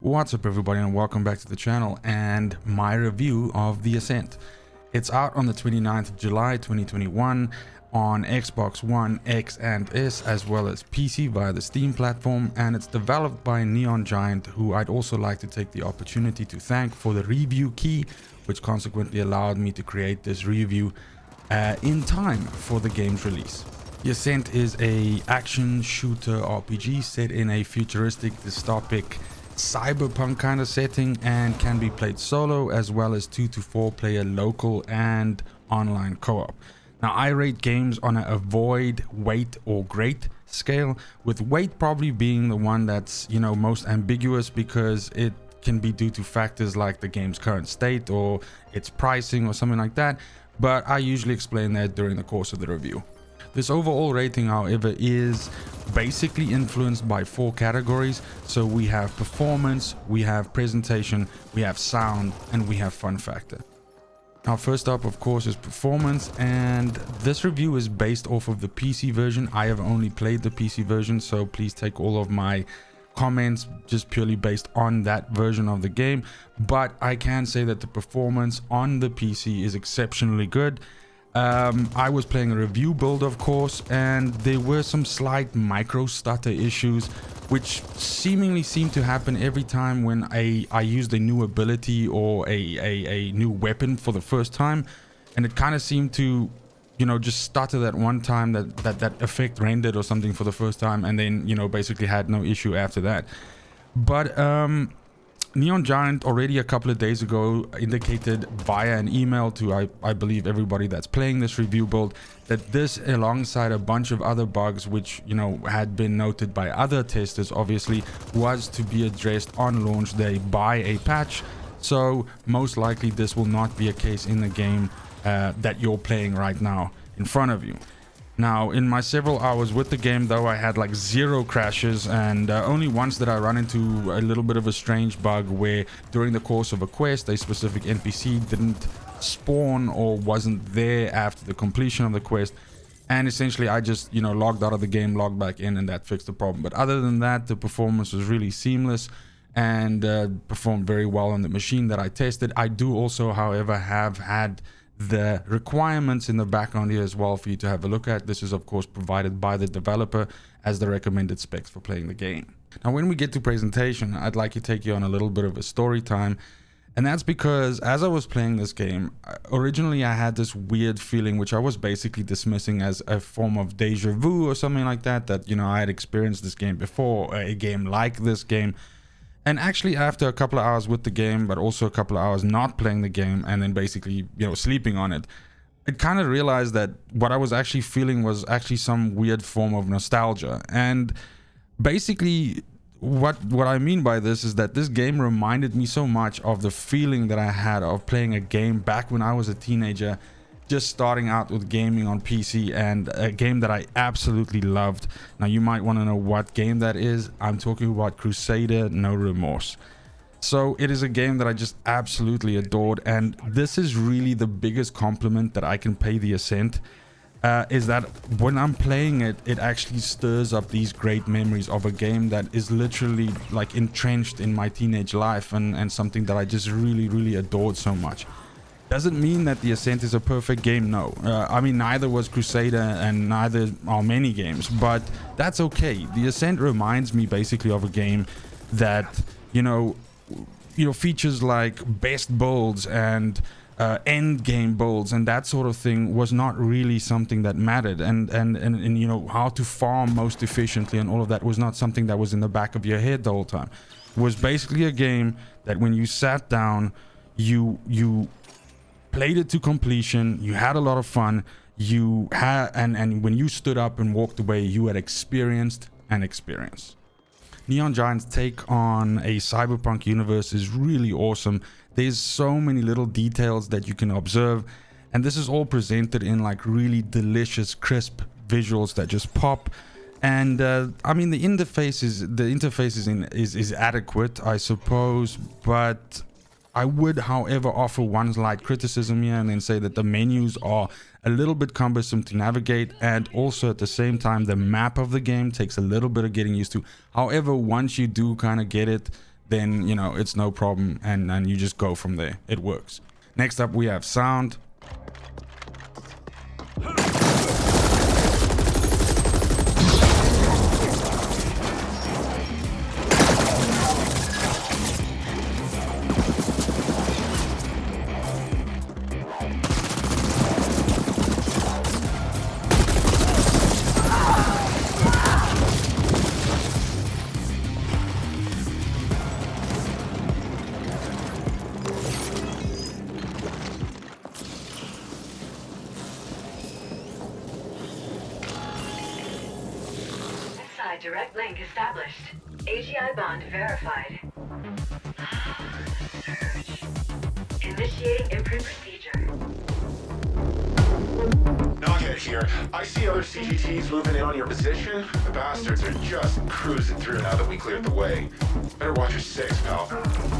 What's up everybody, and welcome back to the channel and my review of The Ascent. It's out on the 29th of July 2021 on Xbox One, X and S, as well as PC via the Steam platform, and it's developed by Neon Giant, who I'd also like to take the opportunity to thank for the review key, which consequently allowed me to create this review in time for the game's release. The Ascent is a action shooter RPG set in a futuristic dystopic cyberpunk kind of setting and can be played solo as well as 2 to 4 player local and online co-op. Now I rate games on a avoid, wait or great scale, with wait probably being the one that's, you know, most ambiguous because it can be due to factors like the game's current state or its pricing or something like that, but I usually explain that during the course of the review. This overall rating, however, is basically influenced by 4 categories. So we have performance, we have presentation, we have sound, and we have fun factor. Now first up, of course, is performance, and this review is based off of the PC version. I have only played the PC version, so please take all of my comments just purely based on that version of the game, but I can say that the performance on the PC is exceptionally good. I was playing a review build, of course, and there were some slight micro stutter issues which seemingly seem to happen every time when I used a new ability or a new weapon for the first time, and it kind of seemed to, you know, just stutter that one time that effect rendered or something for the first time, and then, you know, basically had no issue after that. But Neon Giant already a couple of days ago indicated via an email to I believe everybody that's playing this review build that this, alongside a bunch of other bugs which, you know, had been noted by other testers, obviously was to be addressed on launch day by a patch. So most likely this will not be a case in the game that you're playing right now in front of you. Now, in my several hours with the game, though, I had like 0 crashes, and only once did I run into a little bit of a strange bug where during the course of a quest, a specific NPC didn't spawn or wasn't there after the completion of the quest. And essentially, I just, you know, logged out of the game, logged back in, and that fixed the problem. But other than that, the performance was really seamless and performed very well on the machine that I tested. I do also, however, have had the requirements in the background here as well for you to have a look at. This is of course provided by the developer as the recommended specs for playing the game. Now when we get to presentation, I'd like to take you on a little bit of a story time, and that's because as I was playing this game, originally I had this weird feeling which I was basically dismissing as a form of deja vu or something like that, you know, I had experienced this game before, a game like this game. And actually after a couple of hours with the game, but also a couple of hours not playing the game and then basically, you know, sleeping on it, I kind of realized that what I was actually feeling was actually some weird form of nostalgia. And basically what I mean by this is that this game reminded me so much of the feeling that I had of playing a game back when I was a teenager, just starting out with gaming on PC, and a game that I absolutely loved. Now you might want to know what game that is. I'm talking about Crusader No Remorse. So it is a game that I just absolutely adored, and this is really the biggest compliment that I can pay The Ascent, is that when I'm playing it, it actually stirs up these great memories of a game that is literally like entrenched in my teenage life, and something that I just really adored so much. Doesn't mean that The Ascent is a perfect game, no. I mean, neither was Crusader and neither are many games, but that's okay. The Ascent reminds me basically of a game that, you know, features like best builds and end game builds and that sort of thing was not really something that mattered, and you know, how to farm most efficiently and all of that was not something that was in the back of your head the whole time. It was basically a game that when you sat down, you played it to completion, you had a lot of fun, you had, and when you stood up and walked away, you had experienced an experience. Neon Giant's take on a cyberpunk universe is really awesome. There's so many little details that you can observe, and this is all presented in like really delicious, crisp visuals that just pop. And I mean, the interface is adequate, I suppose, but I would, however, offer one slight criticism here and then say that the menus are a little bit cumbersome to navigate, and also at the same time the map of the game takes a little bit of getting used to. However, once you do kind of get it, then you know it's no problem, and you just go from there. It works. Next up we have sound. Direct link established. AGI bond verified. Search. Initiating imprint procedure. Knockhead here. I see other CGTs moving in on your position. The bastards are just cruising through now that we cleared the way. Better watch your six, pal.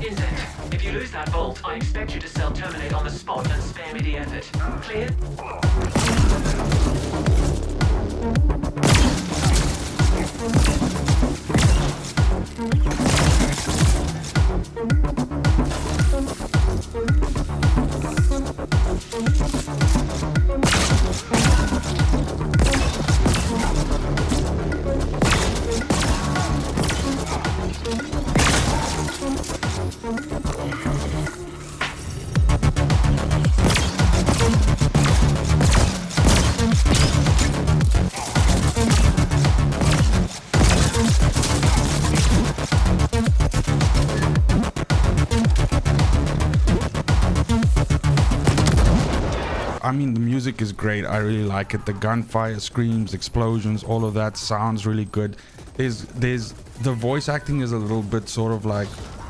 Insect, if you lose that bolt, I expect you to self-terminate on the spot and spare me the effort. Clear? I mean, the music is great. I really like it. The gunfire, screams, explosions, all of that sounds really good. There's the voice acting is a little bit sort of like,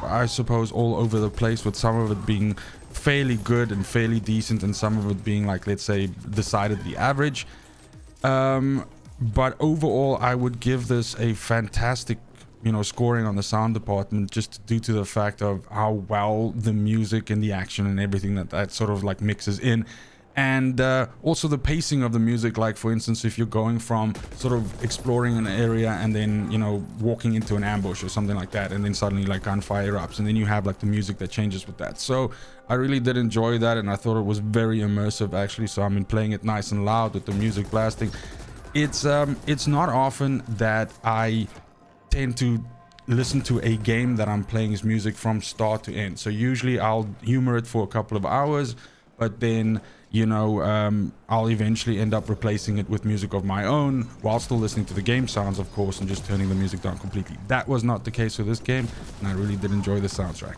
I suppose, all over the place, with some of it being fairly good and fairly decent, and some of it being like, let's say, decidedly average. But overall, I would give this a fantastic, you know, scoring on the sound department, just due to the fact of how well the music and the action and everything that sort of like mixes in. And also the pacing of the music, like for instance, if you're going from sort of exploring an area and then, you know, walking into an ambush or something like that, and then suddenly like gunfire erupts, and then you have like the music that changes with that. So I really did enjoy that, and I thought it was very immersive actually. So I mean, playing it nice and loud with the music blasting. It's not often that I tend to listen to a game that I'm playing's music from start to end. So usually I'll humor it for a couple of hours, but then, you know, I'll eventually end up replacing it with music of my own while still listening to the game sounds, of course, and just turning the music down completely. That was not the case with this game, and I really did enjoy the soundtrack.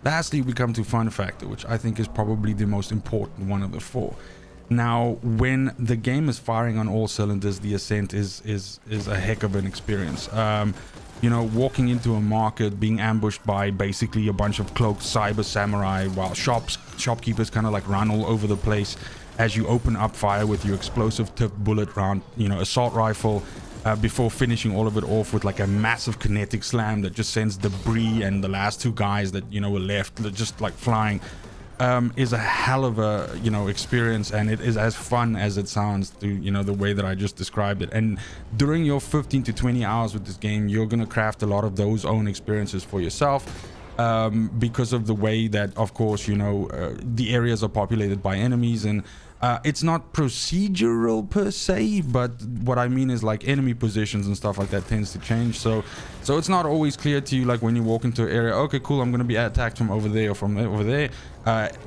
Lastly, we come to fun factor, which I think is probably the most important one of the four. Now, when the game is firing on all cylinders, the Ascent is a heck of an experience. You know, walking into a market, being ambushed by basically a bunch of cloaked cyber samurai, while shopkeepers kind of like run all over the place as you open up fire with your explosive tip bullet round, you know, assault rifle, before finishing all of it off with like a massive kinetic slam that just sends debris and the last two guys that, you know, were left just like flying. Is a hell of a, you know, experience, and it is as fun as it sounds through, you know, the way that I just described it. And during your 15 to 20 hours with this game, you're gonna craft a lot of those own experiences for yourself, because of the way that, of course, you know, the areas are populated by enemies, and it's not procedural per se, but what I mean is like enemy positions and stuff like that tends to change. So it's not always clear to you, like when you walk into an area, okay, cool, I'm going to be attacked from over there or from over there.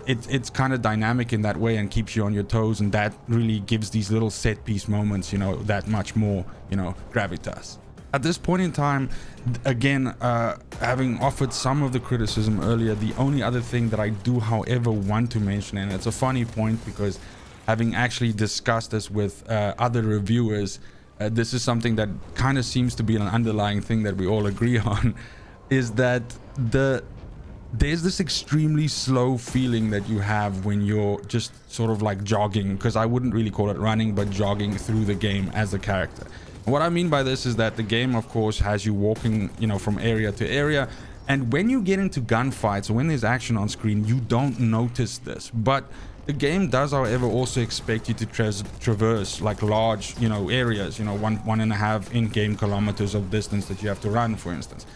It's kind of dynamic in that way and keeps you on your toes, and that really gives these little set piece moments, you know, that much more, you know, gravitas. At this point in time, again, having offered some of the criticism earlier, the only other thing that I do, however, want to mention, and it's a funny point because having actually discussed this with other reviewers, this is something that kind of seems to be an underlying thing that we all agree on, is that there's this extremely slow feeling that you have when you're just sort of like jogging, because I wouldn't really call it running, but jogging through the game as a character. What I mean by this is that the game, of course, has you walking, you know, from area to area, and when you get into gunfights or when there's action on screen, you don't notice this. But the game does, however, also expect you to traverse like large, you know, areas, you know, 1.5 in-game kilometers of distance that you have to run, for instance.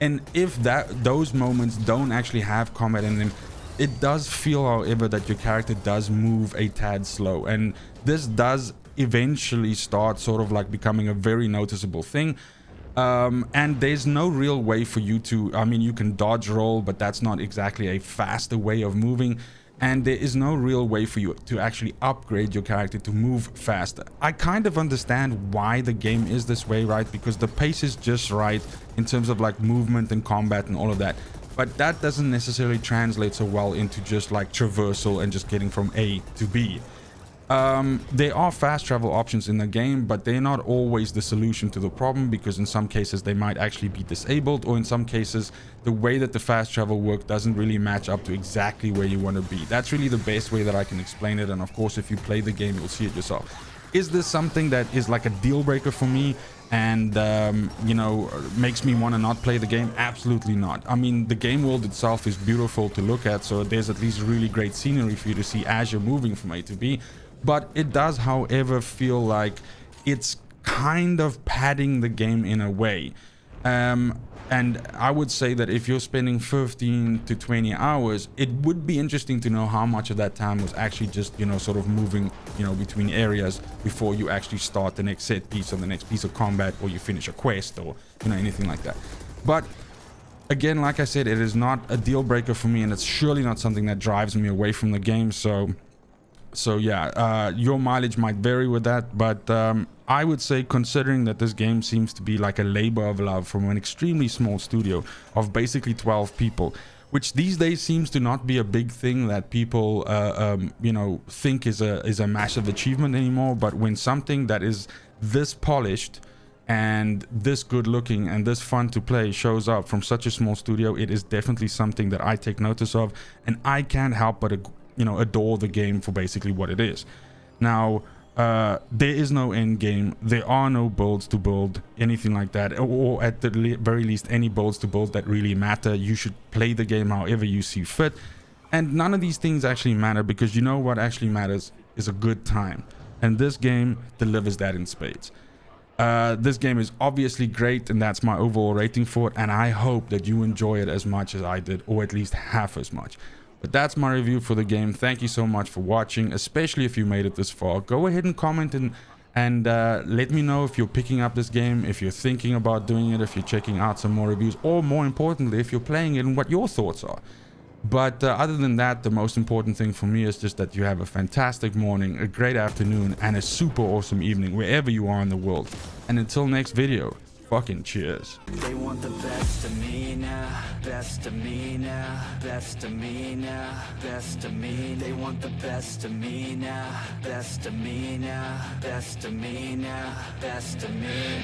And if those moments don't actually have combat in them, it does feel, however, that your character does move a tad slow, and this does eventually start sort of like becoming a very noticeable thing. And there's no real way for you to, I mean, you can dodge roll, but that's not exactly a faster way of moving. And there is no real way for you to actually upgrade your character to move faster. I kind of understand why the game is this way, right? Because the pace is just right in terms of like movement and combat and all of that. But that doesn't necessarily translate so well into just like traversal and just getting from A to B. There are fast travel options in the game, but they're not always the solution to the problem, because in some cases they might actually be disabled, or in some cases the way that the fast travel work doesn't really match up to exactly where you want to be. That's really the best way that I can explain it, and of course if you play the game you'll see it yourself. Is this something that is like a deal breaker for me and you know, makes me want to not play the game? Absolutely not. I mean, the game world itself is beautiful to look at, so there's at least really great scenery for you to see as you're moving from A to B. But it does, however, feel like it's kind of padding the game in a way. And I would say that if you're spending 15 to 20 hours, it would be interesting to know how much of that time was actually just, you know, sort of moving, you know, between areas before you actually start the next set piece or the next piece of combat, or you finish a quest, or, you know, anything like that. But again, like I said, it is not a deal breaker for me, and it's surely not something that drives me away from the game. So yeah, your mileage might vary with that, but I would say, considering that this game seems to be like a labor of love from an extremely small studio of basically 12 people, which these days seems to not be a big thing that people you know, think is a massive achievement anymore. But when something that is this polished and this good looking and this fun to play shows up from such a small studio, it is definitely something that I take notice of, and I can't help but you know, adore the game for basically what it is. Now, there is no end game, there are no builds to build, anything like that, or at the very least any builds to build that really matter. You should play the game however you see fit, and none of these things actually matter, because you know what actually matters is a good time, and this game delivers that in spades. This game is obviously great, and that's my overall rating for it, and I hope that you enjoy it as much as I did, or at least half as much. But that's my review for the game. Thank you so much for watching, especially if you made it this far. Go ahead and comment and let me know if you're picking up this game, if you're thinking about doing it, if you're checking out some more reviews, or more importantly, if you're playing it and what your thoughts are. But other than that, the most important thing for me is just that you have a fantastic morning, a great afternoon, and a super awesome evening wherever you are in the world. And until next video, fucking cheers. They want the best of me now, best of me now, best of me now, best of me. They want the best of me now, best of me now, best of me now, best of me.